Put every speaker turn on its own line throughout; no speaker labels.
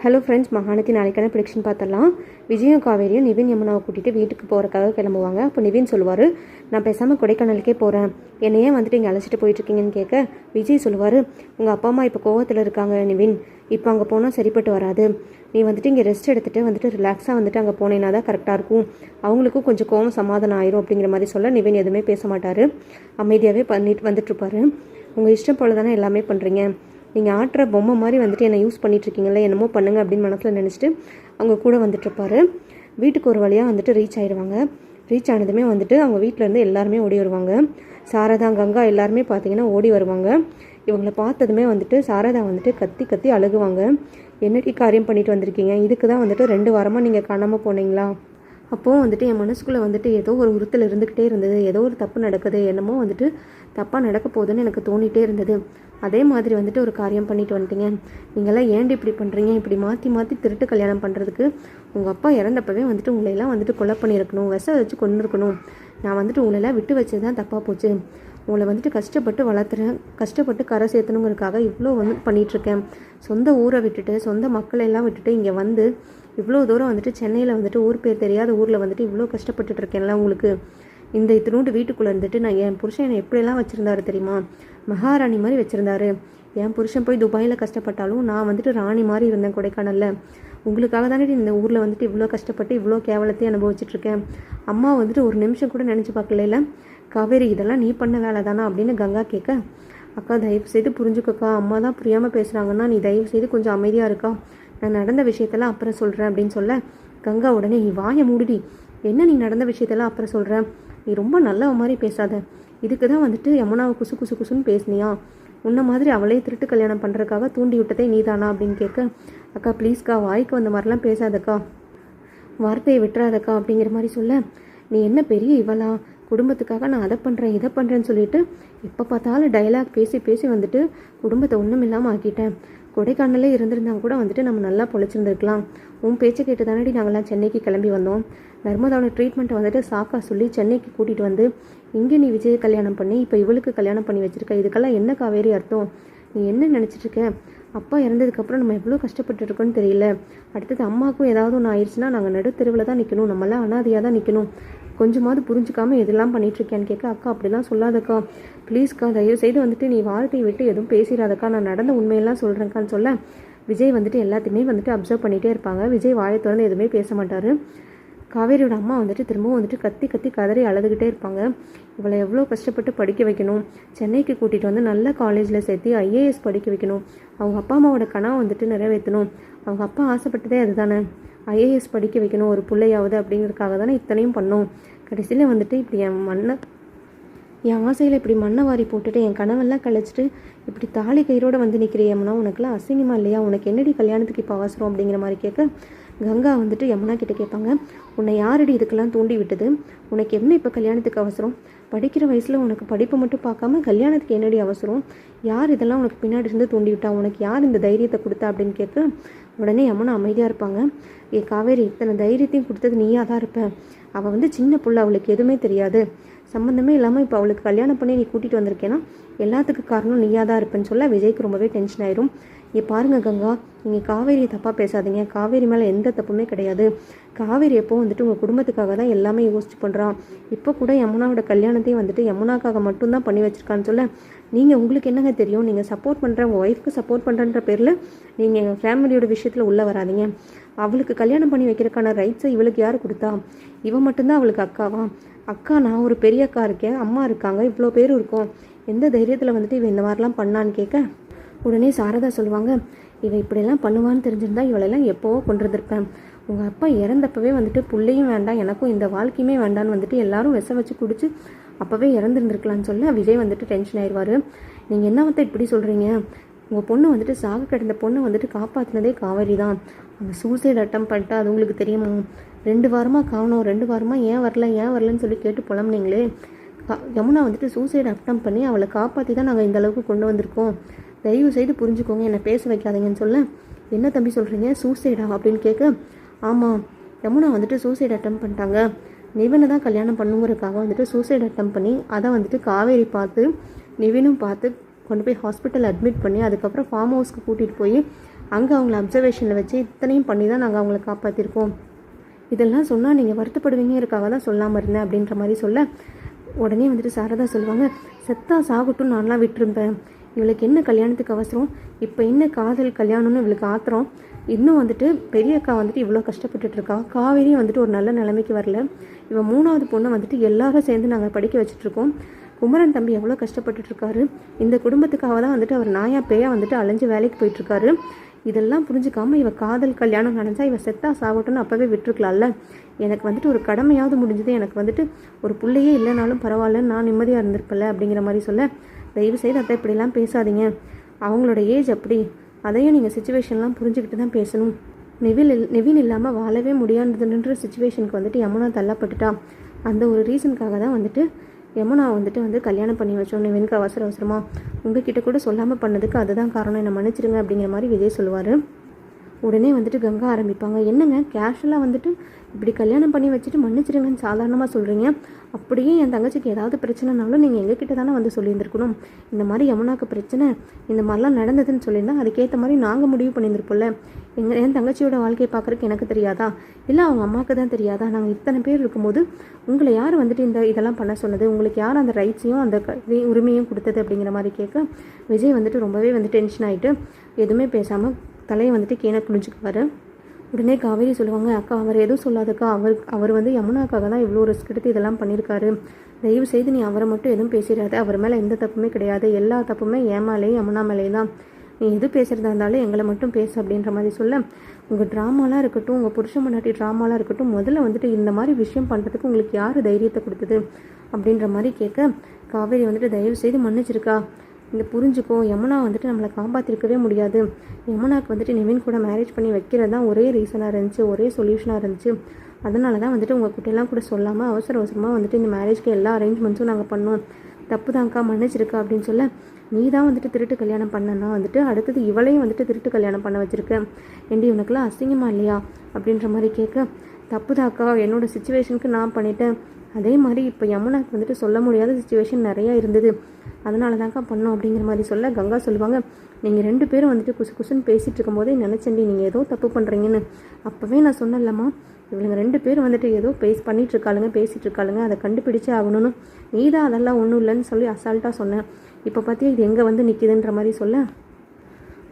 Hello friends, Mahanadi நாளைக்கான prediction பார்த்துடலாம். விஜயும் காவேரியும் நிவின் யமுனாவை கூட்டிகிட்டு வீட்டுக்கு போகிறக்காக கிளம்புவாங்க. அப்போ நிவின் சொல்லுவார், நான் பேசாமல் கொடைக்கானலுக்கே போகிறேன், என்னையே வந்துட்டு இங்கே அழைச்சிட்டு போயிட்டுருக்கீங்கன்னு கேட்க விஜய் சொல்லுவார், உங்கள் அப்பா அம்மா இப்போ கோவத்தில் இருக்காங்க நிவின், இப்போ அங்கே போனால் சரிப்பட்டு வராது, நீ வந்துட்டு இங்கே ரெஸ்ட் எடுத்துகிட்டு வந்துட்டு ரிலாக்ஸாக வந்துட்டு அங்கே போனேன்னா தான் கரெக்டாக இருக்கும், அவங்களுக்கும் கொஞ்சம் கோவம் சமாதானம் ஆயிரும் அப்படிங்கிற மாதிரி சொல்ல நிவின் எதுவுமே பேச மாட்டார், அமைதியாகவே பண்ணிட்டு வந்துட்டுருப்பாரு. உங்கள் இஷ்டம் போல தானே எல்லாமே பண்ணுறீங்க, நீங்கள் ஆட்டுற பொம்மை மாதிரி வந்துட்டு என்னை யூஸ் பண்ணிகிட்ருக்கீங்களே, என்னமோ பண்ணுங்க அப்படின்னு மனசில் நினச்சிட்டு அவங்க கூட வந்துட்டுருப்பாரு. வீட்டுக்கு ஒரு வழியாக வந்துட்டு ரீச் ஆகிடுவாங்க. ரீச் ஆனதுமே வந்துட்டு அவங்க வீட்டிலேருந்து எல்லாருமே ஓடி வருவாங்க. சாரதா, கங்கா எல்லாருமே பார்த்தீங்கன்னா ஓடி வருவாங்க. இவங்களை பார்த்ததுமே வந்துட்டு சாரதா வந்துட்டு கத்தி கத்தி அழுகுவாங்க. என்னடி காரியம் பண்ணிட்டு வந்திருக்கீங்க, இதுக்கு தான் வந்துட்டு 2 வாரமாக நீங்கள் காணாமல் போனீங்களா? அப்போது வந்துட்டு என் மனசுக்குள்ளே வந்துட்டு ஏதோ ஒரு உறுத்தல் இருந்துக்கிட்டே இருந்தது, ஏதோ ஒரு தப்பு நடக்குது, என்னமோ வந்துட்டு தப்பாக நடக்க போகுதுன்னு எனக்கு தோணிகிட்டே இருந்தது. அதே மாதிரி வந்துட்டு ஒரு காரியம் பண்ணிட்டு வந்துட்டீங்க, நீங்களாம் ஏன்டி இப்படி பண்ணுறீங்க, இப்படி மாற்றி மாற்றி திருட்டு கல்யாணம் பண்ணுறதுக்கு உங்கள் அப்பா இறந்தப்பவே வந்துட்டு உங்களையெல்லாம் வந்துட்டு கொலை பண்ணியிருக்கணும், விஷம் வச்சு கொண்டு இருக்கணும், நான் வந்துட்டு உங்களெல்லாம் விட்டு வச்சது தான் தப்பாக போச்சு, உங்களை வந்துட்டு கஷ்டப்பட்டு வளர்த்துறேன், கஷ்டப்பட்டு கரை சேர்த்தணுங்கிறதுக்காக இவ்வளோ வந்து பண்ணிகிட்ருக்கேன், சொந்த ஊரை விட்டுட்டு சொந்த மக்களையெல்லாம் விட்டுட்டு இங்கே வந்து இவ்வளோ தூரம் வந்துட்டு சென்னையில் வந்துட்டு ஊர் பேர் தெரியாத ஊரில் வந்துட்டு இவ்வளோ கஷ்டப்பட்டுட்டு இருக்கேன்ல, உங்களுக்கு இந்த இத்தினோண்டு வீட்டுக்குள்ளே இருந்துட்டு நான் என் புருஷன் என்னை எப்படியெல்லாம் வச்சுருந்தாரு தெரியுமா, மகாராணி மாதிரி வச்சுருந்தாரு, என் புருஷன் போய் துபாயில் கஷ்டப்பட்டாலும் நான் வந்துட்டு ராணி மாதிரி இருந்தேன் கொடைக்கானலில், உங்களுக்காக தானே இந்த ஊரில் வந்துட்டு இவ்வளோ கஷ்டப்பட்டு இவ்வளோ கேவலத்தையும் அனுபவிச்சுட்ருக்கேன், அம்மா வந்துட்டு ஒரு நிமிஷம் கூட நினச்சி பார்க்கல, காவேரி இதெல்லாம் நீ பண்ண வேலை தானா அப்படின்னு கங்கா கேட்க, அக்கா தயவு செய்து புரிஞ்சுக்கக்கா, அம்மா தான் புரியாமல் பேசுகிறாங்கன்னா நீ தயவு செய்து கொஞ்சம் அமைதியாக இருக்கா, நான் நடந்த விஷயத்தெல்லாம் அப்புறம் சொல்கிறேன் அப்படின்னு சொல்ல, கங்கா உடனே நீ வாயை மூடிடி, என்ன நீ நடந்த விஷயத்தெல்லாம் அப்புறம் சொல்கிறேன், நீ ரொம்ப நல்ல மாதிரி பேசாத, இதுக்கு தான் வந்துட்டு யமுனாவை குசு குசு குசுன்னு பேசுனியா, உன்ன மாதிரி அவளே திருட்டு கல்யாணம் பண்ணுறதுக்காக தூண்டி விட்டதே நீ தானா அப்படின்னு கேட்க, அக்கா ப்ளீஸ்க்கா வாய்க்கு வந்த மாதிரிலாம் பேசாதக்கா, வார்த்தையை விட்டுறாதக்கா அப்படிங்கிற மாதிரி சொல்ல, நீ என்ன பெரிய இவளா, குடும்பத்துக்காக நான் அதை பண்ணுறேன் இதை பண்ணுறேன்னு சொல்லிட்டு எப்போ பார்த்தாலும் டைலாக் பேசி பேசி வந்துட்டு குடும்பத்தை ஒன்றும் இல்லாமல் ஆக்கிட்டேன், கொடைக்கானலே இருந்திருந்தாங்க கூட வந்துட்டு நம்ம நல்லா பொழைச்சிருந்துருக்கலாம், உன் பேச்சை கேட்டு தானடி நாங்கள்லாம் சென்னைக்கு கிளம்பி வந்தோம், நர்மதாவோட ட்ரீட்மெண்ட்டை வந்துட்டு சாக்கா சொல்லி சென்னைக்கு கூட்டிகிட்டு வந்து இங்கே நீ விஜய் கல்யாணம் பண்ணி இப்போ இவளுக்கு கல்யாணம் பண்ணி வச்சுருக்க, இதுக்கெல்லாம் என்ன காவேரி அர்த்தம், நீ என்ன நினச்சிட்ருக்க, அப்பா இறந்ததுக்கப்புறம் நம்ம எவ்வளோ கஷ்டப்பட்டுருக்கோன்னு தெரியல, அடுத்தது அம்மாவுக்கும் ஏதாவது ஒன்று ஆயிடுச்சுன்னா நாங்கள் நடுத்தெருவில் தான் நிற்கணும், நம்மளாம் அனாதையாக தான் நிற்கணும், கொஞ்சமாவது புரிஞ்சுக்காமல் எதெல்லாம் பண்ணிகிட்ருக்கேன்னு கேட்க, அக்கா அப்படிலாம் சொல்லாதக்கா ப்ளீஸ்க்கா, தயவு செய்து வந்துட்டு நீ வாழ்க்கையை விட்டு எதுவும் பேசிடாதக்கா, நான் நடந்த உண்மையெல்லாம் சொல்கிறேங்கான்னு சொல்ல, விஜய் வந்துட்டு எல்லாத்தையுமே வந்துட்டு அப்சர்வ் பண்ணிகிட்டே இருப்பாங்க. விஜய் வாயை திறந்து எதுவுமே பேச மாட்டார். காவேரியோட அம்மா வந்துட்டு திரும்பவும் வந்துட்டு கத்தி கத்தி கதறி அழுதுகிட்டே இருப்பாங்க. இவளை எவ்வளோ கஷ்டப்பட்டு படிக்க வைக்கணும், சென்னைக்கு கூட்டிகிட்டு வந்து நல்ல காலேஜில் சேர்த்து ஐஏஎஸ் படிக்க வைக்கணும், அவங்க அப்பா அம்மாவோட கனவை வந்துட்டு நிறைவேற்றணும், அவங்க அப்பா ஆசைப்பட்டதே அதுதானே, ஐஏஎஸ் படிக்க வைக்கணும் ஒரு பிள்ளையாவது அப்படிங்கிறதுக்காக தானே இத்தனையும் பண்ணோம், கடைசியில் வந்துட்டு இப்படி என் ஆசையில் இப்படி மண்ணை வாரி போட்டுட்டு என் கனவெல்லாம் கழிச்சிட்டு இப்படி தாலி கயிறோடு வந்து நிற்கிறியம்னா உனக்குலாம் அசிங்கமாக இல்லையா, உனக்கு என்னடி கல்யாணத்துக்கு இப்போ அவசரம் அப்படிங்கிற மாதிரி கேட்க, கங்கா வந்துட்டு யமுனா கிட்டே கேட்பாங்க, உன்னை யாரடி இதுக்கெல்லாம் தூண்டி விட்டது, உனக்கு என்ன இப்போ கல்யாணத்துக்கு அவசரம், படிக்கிற வயசில் உனக்கு படிப்பை மட்டும் பார்க்காம கல்யாணத்துக்கு என்னடி அவசரம், யார் இதெல்லாம் உனக்கு பின்னாடி இருந்து தூண்டி விட்டா, உனக்கு யார் இந்த தைரியத்தை கொடுத்தா அப்படின்னு கேட்க, உடனே யமுனா அமைதியாக இருப்பாங்க. காவேரி இத்தனை தைரியத்தையும் கொடுத்தது நீயாக தான் இருப்பேன், அவள் வந்து சின்ன புள்ள, அவளுக்கு எதுவுமே தெரியாது, சம்மந்தமே இல்லாமல் இப்போ அவளுக்கு கல்யாணம் பண்ணி நீ கூட்டிகிட்டு வந்திருக்கேன்னா எல்லாத்துக்கும் காரணம் நீயாக தான் இருப்பேன்னு சொல்ல விஜய்க்கு ரொம்பவே டென்ஷன் ஆயிரும். இங்கே பாருங்கள் கங்கா, நீங்கள் காவேரியை தப்பாக பேசாதீங்க, காவேரி மேலே எந்த தப்புமே கிடையாது, காவேரி எப்போ வந்துட்டு உங்கள் குடும்பத்துக்காக தான் எல்லாமே யோசிச்சு பண்ணுறான், இப்போ கூட யமுனாவோட கல்யாணத்தையும் வந்துட்டு யமுனாக்காக மட்டும்தான் பண்ணி வச்சுருக்கான்னு சொல்ல, நீங்கள் உங்களுக்கு என்னங்க தெரியும், நீங்கள் சப்போர்ட் பண்ணுற உங்கள் ஒய்ஃப்க்கு சப்போர்ட் பண்ணுறன்ற பேரில் நீங்கள் எங்கள் ஃபேமிலியோட விஷயத்தில் உள்ளே வராதிங்க, அவளுக்கு கல்யாணம் பண்ணி வைக்கிறதுக்கான ரைட்ஸை இவளுக்கு யார் கொடுத்தா, இவன் மட்டும்தான் அவளுக்கு அக்காவா, அக்கா நான் ஒரு பெரிய அக்கா இருக்கேன், அம்மா இருக்காங்க, இவ்வளோ பேரும் இருக்கும், எந்த தைரியத்தில் வந்துட்டு இவன் இந்த மாதிரிலாம் பண்ணான்னு கேட்க, உடனே சாரதா சொல்லுவாங்க, இவன் இப்படியெல்லாம் பண்ணுவான்னு தெரிஞ்சிருந்தா இவளெல்லாம் எப்போவோ கொண்டிருந்திருப்பேன், உங்கள் அப்பா இறந்தப்பவே வந்துட்டு பிள்ளையும் வேண்டாம் எனக்கும் இந்த வாழ்க்கையுமே வேண்டான்னு வந்துட்டு எல்லாரும் விஷம் வச்சு குடிச்சு அப்போவே இறந்துருந்துருக்கலான்னு சொல்ல விஜய் வந்துட்டு டென்ஷன் ஆயிடுவார். நீங்கள் என்ன வந்து இப்படி சொல்கிறீங்க, உங்கள் பொண்ணு வந்துட்டு சாக கிடந்த பொண்ணை வந்துட்டு காப்பாற்றினதே காவேரி தான், அவங்க சூசைட் அட்டம் பண்ணிட்டா அது உங்களுக்கு தெரியுமா, 2 வாரமாக காணோம், 2 வாரமாக ஏன் வரலன்னு சொல்லி கேட்டு புலம்புனீங்களே, யமுனா வந்துட்டு சூசைட் அட்டம் பண்ணி அவளை காப்பாற்றி தான் நாங்கள் இந்த அளவுக்கு கொண்டு வந்திருக்கோம், தயவு செய்து புரிஞ்சுக்கோங்க, என்னை பேச வைக்காதீங்கன்னு சொல்ல, என்ன தம்பி சொல்கிறீங்க சூசைடா அப்படின்னு கேட்க, ஆமாம் யமுனா வந்துட்டு சூசைட் அட்டம் பண்ணிட்டாங்க, நிவினை தான் கல்யாணம் பண்ணுங்கிறதுக்காக வந்துட்டு சூசைட் அட்டம் பண்ணி அதை வந்துட்டு காவேரி பார்த்து நிவினும் பார்த்து கொண்டு போய் ஹாஸ்பிட்டல் அட்மிட் பண்ணி அதுக்கப்புறம் ஃபார்ம் ஹவுஸ்க்கு கூட்டிகிட்டு போய் அங்கே அவங்கள அப்சர்வேஷனில் வச்சு இத்தனையும் பண்ணி தான் நாங்கள் அவங்கள காப்பாற்றிருக்கோம். இதெல்லாம் சொன்னால் நீங்கள் வருத்தப்படுவீங்கிறதுக்காக தான் சொல்லாமல் இருந்தேன் அப்படின்ற மாதிரி சொல்ல உடனே வந்துட்டு சாரதா சொல்லுவாங்க, செத்தா சாகட்டும் நான்லாம் விட்டுருப்பேன். இவளுக்கு என்ன கல்யாணத்துக்கு அவசரம், இப்போ என்ன காதல் கல்யாணம்னு இவளுக்கு ஆத்திரம். இன்னும் வந்துட்டு பெரிய அக்கா வந்துட்டு இவ்வளோ கஷ்டப்பட்டுட்ருக்கா, காவேரியும் வந்துட்டு ஒரு நல்ல நிலைமைக்கு வரல. இவன் 3வது பொண்ணை வந்துட்டு எல்லாரும் சேர்ந்து நாங்கள் படிக்க வச்சுட்ருக்கோம். குமரன் தம்பி எவ்வளோ கஷ்டப்பட்டுட்ருக்காரு. இந்த குடும்பத்துக்காக தான் வந்துட்டு அவர் நாயா பேயா வந்துட்டு அலைஞ்சு வேலைக்கு போயிட்டுருக்காரு. இதெல்லாம் புரிஞ்சுக்காமல் இவள் காதல் கல்யாணம் நினச்சா இவள் செத்தா சாகட்டும்னு அப்போவே விட்டுருக்கலாம்ல. எனக்கு வந்துட்டு ஒரு கடமையாவது முடிஞ்சது, எனக்கு வந்துட்டு ஒரு பிள்ளையே இல்லைனாலும் பரவாயில்ல, நான் நிம்மதியாக இருந்திருப்பல அப்படிங்கிற மாதிரி சொல்ல, தயவுசெய்து அத்தை இப்படிலாம் பேசாதீங்க, அவங்களோட ஏஜ் அப்படி, அதையும் நீங்கள் சுச்சுவேஷன்லாம் புரிஞ்சுக்கிட்டு தான் பேசணும். நிவின் இல்லாமல் வாழவே முடியாதுன்ற சுச்சுவேஷனுக்கு வந்துட்டு யமுனா தள்ளப்பட்டுட்டா. அந்த ஒரு ரீசனுக்காக தான் வந்துட்டு யமுனா வந்துட்டு கல்யாணம் பண்ணி வச்சோம் நிவினுக்கு அவசரமாக. உங்ககிட்ட கூட சொல்லாமல் பண்ணதுக்கு அதுதான் காரணம், என்னை மன்னிச்சிடுங்க அப்படிங்கிற மாதிரி விஜய் சொல்லுவார். உடனே வந்துட்டு கங்கா ஆரம்பிப்பாங்க, என்னங்க கேஷுவலாக வந்துட்டு இப்படி கல்யாணம் பண்ணி வச்சுட்டு மன்னிச்சிடுங்கன்னு சாதாரணமாக சொல்கிறீங்க. அப்படியே என் தங்கச்சிக்கு ஏதாவது பிரச்சனைனாலும் நீங்கள் எங்ககிட்ட தானே வந்து சொல்லியிருந்துருக்கணும். இந்த மாதிரி யமுனாக்கு பிரச்சனை, இந்த மாதிரிலாம் நடந்ததுன்னு சொல்லியிருந்தா அதுக்கேற்ற மாதிரி நாங்கள் முடிவு பண்ணியிருந்திருப்போம்ல. என் தங்கச்சியோட வாழ்க்கையை பார்க்குறதுக்கு எனக்கு தெரியாதா, இல்லை அவங்க அம்மாவுக்கு தான் தெரியாதா? நாங்கள் இத்தனை பேர் இருக்கும்போது உங்களை யார் வந்துட்டு இதெல்லாம் பண்ண சொன்னது, உங்களுக்கு யார் அந்த ரைட்ஸையும் அந்த உரிமையும் கொடுத்தது அப்படிங்கிற மாதிரி கேட்க விஜய் வந்துட்டு ரொம்பவே டென்ஷன் ஆகிட்டு எதுவுமே பேசாமல் தலையை வந்துட்டு கீழே குளிச்சுக்குவார். உடனே காவேரி சொல்லுவாங்க, அக்கா அவர் எதுவும் சொல்லாதக்கா, அவர் யமுனாக்காக தான் இவ்வளோ ரிஸ்க் எடுத்து இதெல்லாம் பண்ணியிருக்காரு. தயவு செய்து நீ அவரை மட்டும் எதுவும் பேசிடாது, அவர் மேலே எந்த தப்புமே கிடையாது, எல்லா தப்புமே என் மேலேயும் யமுனா மேலேயும் தான். நீ எது பேசுகிறதா இருந்தாலும் எங்களை மட்டும் பேசு அப்படின்ற மாதிரி சொல்ல, உங்கள் ட்ராமாலாம் இருக்கட்டும், உங்கள் புருஷன் முன்னாடி ட்ராமாலாம் இருக்கட்டும், முதல்ல வந்துட்டு இந்த மாதிரி விஷயம் பண்ணுறதுக்கு உங்களுக்கு யார் தைரியத்தை கொடுத்தது அப்படின்ற மாதிரி கேட்க காவேரி வந்துட்டு தயவு செய்து மன்னிச்சிருக்கா, இந்த புரிஞ்சுக்கோ, யமுனா வந்துட்டு நம்மளை காப்பாற்றிருக்கவே முடியாது. யமுனாவுக்கு வந்துட்டு நிவின் கூட மேரேஜ் பண்ணி வைக்கிறது தான் ஒரே ரீசனாக இருந்துச்சு, ஒரே சொல்யூஷனாக இருந்துச்சு. அதனால தான் வந்துட்டு உங்கள் கிட்டெல்லாம் கூட சொல்லாமல் அவசரமாக வந்துட்டு இந்த மேரேஜ்க்கு எல்லா அரேஞ்ச்மெண்ட்ஸும் நாங்கள் பண்ணோம். தப்பு தான்க்கா, மன்னிச்சிருக்கா அப்படின்னு சொல்ல, நீ தான் வந்துட்டு திருட்டு கல்யாணம் பண்ணனா வந்துட்டு அடுத்தது இவளையும் வந்துட்டு திருட்டு கல்யாணம் பண்ண வச்சுருக்க, ஏண்டி உனக்குலாம் அசிங்கமா இல்லையா அப்படின்ற மாதிரி கேட்க, தப்பு தாக்கா, என்னோட சுச்சுவேஷனுக்கு நான் பண்ணிட்டேன். அதே மாதிரி இப்போ யமுனாக்கு வந்துட்டு சொல்ல முடியாத சுச்சுவேஷன் நிறையா இருந்தது, அதனால தான்க்கா பண்ணோம் அப்படிங்கிற மாதிரி சொல்ல கங்கா சொல்லுவாங்க, நீங்கள் 2 பேரும் வந்துட்டு குசுன்னு பேசிகிட்டு இருக்கும்போதே நினச்சேன்டி நீங்கள் ஏதோ தப்பு பண்ணுறீங்கன்னு. அப்போவே நான் சொன்னேன்லம்மா, இவங்க 2 பேரும் வந்துட்டு ஏதோ பேசிகிட்டு இருக்காளுங்க, அதை கண்டுபிடிச்சே ஆகணும்னு. நீ தான் அதெல்லாம் ஒன்றும் இல்லைன்னு சொல்லி அசால்ட்டாக சொன்னேன். இப்போ பார்த்தியா இது எங்கே வந்து நிற்கிதுன்ற மாதிரி சொல்ல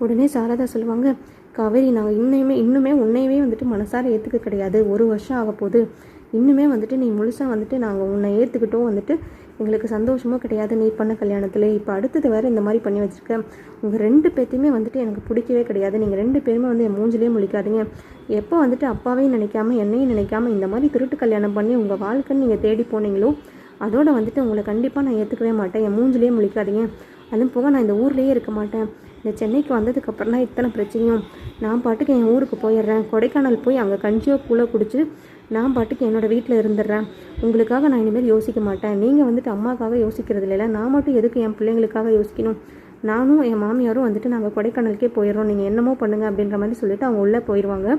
உடனே சாரதா சொல்லுவாங்க, காவேரி நாங்கள் இன்னுமே உன்னையவே வந்துட்டு மனசார ஏற்றுக்க கிடையாது. 1 வருஷம் ஆக போகுது, இன்னுமே வந்துட்டு நீ முழுசாக வந்துட்டு நாங்கள் உன்னை ஏற்றுக்கிட்டோம் வந்துட்டு எங்களுக்கு சந்தோஷமும் கிடையாது நீ பண்ண கல்யாணத்தில். இப்போ அடுத்தது வேறு இந்த மாதிரி பண்ணி வச்சுருக்கேன். உங்கள் 2 பேர்த்தையுமே வந்துட்டு எனக்கு பிடிக்கவே கிடையாது. நீங்கள் 2 பேருமே என் மூஞ்சிலே முழிக்காதீங்க. எப்போ வந்துட்டு அப்பாவையும் நினைக்காம என்னையும் நினைக்காம இந்த மாதிரி திருட்டு கல்யாணம் பண்ணி உங்கள் வாழ்க்கைன்னு நீங்கள் தேடி போனீங்களோ அதோட வந்துட்டு உங்களை கண்டிப்பாக நான் ஏற்றுக்கவே மாட்டேன். என் மூஞ்சிலே முழிக்காதீங்க. அதுவும் போக நான் இந்த ஊர்லேயே இருக்க மாட்டேன். இந்த சென்னைக்கு வந்ததுக்கப்புறம் தான் இத்தனை பிரச்சனையும். நான் பாட்டுக்கு என் ஊருக்கு போயிடுறேன். கொடைக்கானல் போய் அங்கே கஞ்சியோ கூழ குடிச்சு நான் பாட்டுக்கு என்னோடய வீட்டில் இருந்துடுறேன். உங்களுக்காக நான் இனிமேல் யோசிக்க மாட்டேன். நீங்கள் வந்துட்டு அம்மாக்காக யோசிக்கிறது இல்லை, நான் மட்டும் எதுக்கு என் பிள்ளைங்களுக்காக யோசிக்கணும். நானும் என் மாமியாரும் வந்துட்டு நாங்கள் கொடைக்கானலுக்கே போயிடுறோம், நீங்கள் என்னமோ பண்ணுங்கள் அப்படின்ற மாதிரி சொல்லிவிட்டு அவங்க உள்ளே போயிடுவாங்க.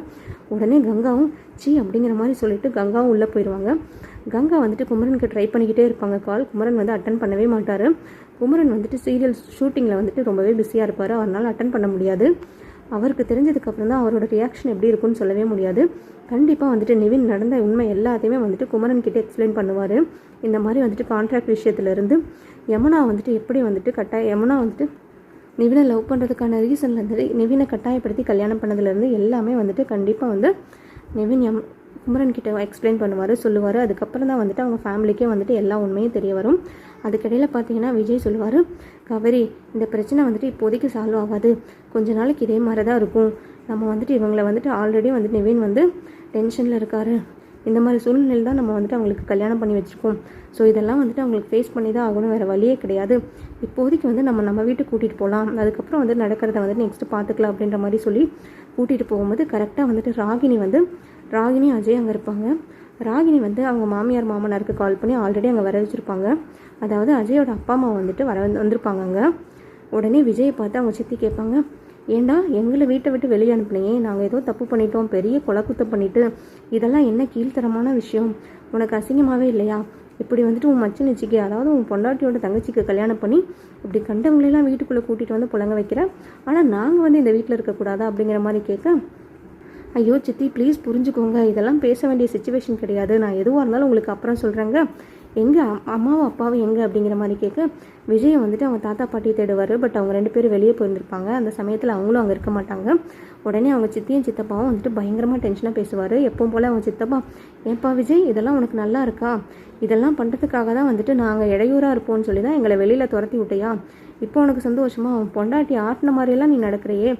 உடனே கங்காவும் சீ அப்படிங்கிற மாதிரி சொல்லிவிட்டு கங்காவும் உள்ளே போயிடுவாங்க. கங்கா வந்துட்டு குமரனுக்கு ட்ரை பண்ணிக்கிட்டே இருப்பாங்க கால். குமரன் வந்து அட்டன் பண்ணவே மாட்டார். குமரன் வந்துட்டு சீரியல் ஷூட்டிங்கில் வந்துட்டு ரொம்பவே பிஸியாக இருப்பார், அவரால் அட்டன் பண்ண முடியாது. அவருக்கு தெரிஞ்சதுக்கப்புறம் தான் அவரோட ரியாக்ஷன் எப்படி இருக்குன்னு சொல்லவே முடியாது. கண்டிப்பாக வந்துட்டு நிவின் நடந்த உண்மை எல்லாத்தையுமே வந்துட்டு குமரன் கிட்டே எக்ஸ்பிளைன் பண்ணுவார். இந்த மாதிரி வந்துட்டு கான்ட்ராக்ட் விஷயத்துலேருந்து யமுனா வந்துட்டு எப்படி வந்துட்டு யமுனா வந்துட்டு நிவினை லவ் பண்ணுறதுக்கான ரீசன்லேருந்து நிவினை கட்டாயப்படுத்தி கல்யாணம் பண்ணதுலேருந்து எல்லாமே வந்துட்டு கண்டிப்பாக வந்து நிவின் குமரன் கிட்ட எக்ஸ்பிளைன் பண்ணுவார், சொல்லுவார். அதுக்கப்புறம் தான் வந்துட்டு அவங்க ஃபேமிலிக்கே வந்துட்டு எல்லா உண்மையும் தெரிய வரும். அதுக்கிடையில் பார்த்தீங்கன்னா விஜய் சொல்லுவார், காவேரி இந்த பிரச்சனை வந்துட்டு இப்போதைக்கு சால்வ் ஆகாது, கொஞ்ச நாளைக்கு இதே மாதிரி தான் இருக்கும். நம்ம வந்துட்டு இவங்களை வந்துட்டு ஆல்ரெடி வந்துட்டு நிவின் வந்து டென்ஷனில் இருக்கார். இந்த மாதிரி சூழ்நிலையில் தான் நம்ம வந்துட்டு அவங்களுக்கு கல்யாணம் பண்ணி வச்சுருக்கோம். ஸோ இதெல்லாம் வந்துட்டு அவங்களுக்கு ஃபேஸ் பண்ணி தான் ஆகணும், வேறு வழியே கிடையாது. இப்போதைக்கு வந்து நம்ம வீட்டுக்கு கூட்டிகிட்டு போகலாம், அதுக்கப்புறம் வந்து நடக்கிறத வந்துட்டு நெக்ஸ்ட்டு பார்த்துக்கலாம் அப்படின்ற மாதிரி சொல்லி கூட்டிகிட்டு போகும்போது கரெக்டாக வந்துட்டு ராகினி அஜய் அங்கே இருப்பாங்க. ராகினி வந்து அவங்க மாமியார் மாமனாருக்கு கால் பண்ணி ஆல்ரெடி அங்கே வர வச்சுருப்பாங்க. அதாவது அஜயோட அப்பா அம்மா வந்துட்டு வந்திருப்பாங்க அங்கே. உடனே விஜயை பார்த்து அவங்க சித்தி கேட்பாங்க, ஏண்டா எங்களை வீட்டை விட்டு வெளியே அனுப்புனீங்க, நாங்கள் ஏதோ தப்பு பண்ணிட்டோம், பெரிய கொலை குத்தம் பண்ணிவிட்டு, இதெல்லாம் என்ன கீழ்த்தரமான விஷயம், உனக்கு அசிங்கமாகவே இல்லையா? இப்படி வந்துட்டு உன் மச்சினிச்சிக்கு, அதாவது உன் பொண்டாட்டியோட தங்கச்சிக்கு கல்யாணம் பண்ணி இப்படி கண்டவங்களெல்லாம் வீட்டுக்குள்ளே கூட்டிகிட்டு வந்து புழங்க வைக்கிற, ஆனால் நாங்கள் வந்து இந்த வீட்டில் இருக்கக்கூடாதா அப்படிங்கிற மாதிரி கேட்க, ஐயோ சித்தி ப்ளீஸ் புரிஞ்சுக்கோங்க, இதெல்லாம் பேச வேண்டிய சுச்சுவேஷன் கிடையாது, நான் எதுவாக இருந்தாலும் உங்களுக்கு அப்புறம் சொல்கிறேங்க, எங்கே அம்மாவும் அப்பாவும் எங்கே அப்படிங்கிற மாதிரி கேட்க, விஜய் வந்துட்டு அவங்க தாத்தா பாட்டியை தேடுவார். பட் அவங்க 2 பேரும் வெளியே போயிருந்திருப்பாங்க. அந்த சமயத்தில் அவங்களும் அங்கே இருக்க மாட்டாங்க. உடனே அவங்க சித்தியும் சித்தப்பாவும் வந்துட்டு பயங்கரமாக டென்ஷனாக பேசுவார். எப்பவும் போல் அவங்க சித்தப்பா, ஏப்பா விஜய் இதெல்லாம் உனக்கு நல்லா இருக்கா, இதெல்லாம் பண்ணுறதுக்காக தான் வந்துட்டு நாங்கள் இடையூறாக இருப்போம்னு சொல்லி தான் எங்களை வெளியில் துரத்தி விட்டையா, இப்போ உனக்கு சந்தோஷமா, அவன் பொண்டாட்டி ஆட்டின மாதிரியெல்லாம் நீ நடக்கிறையே,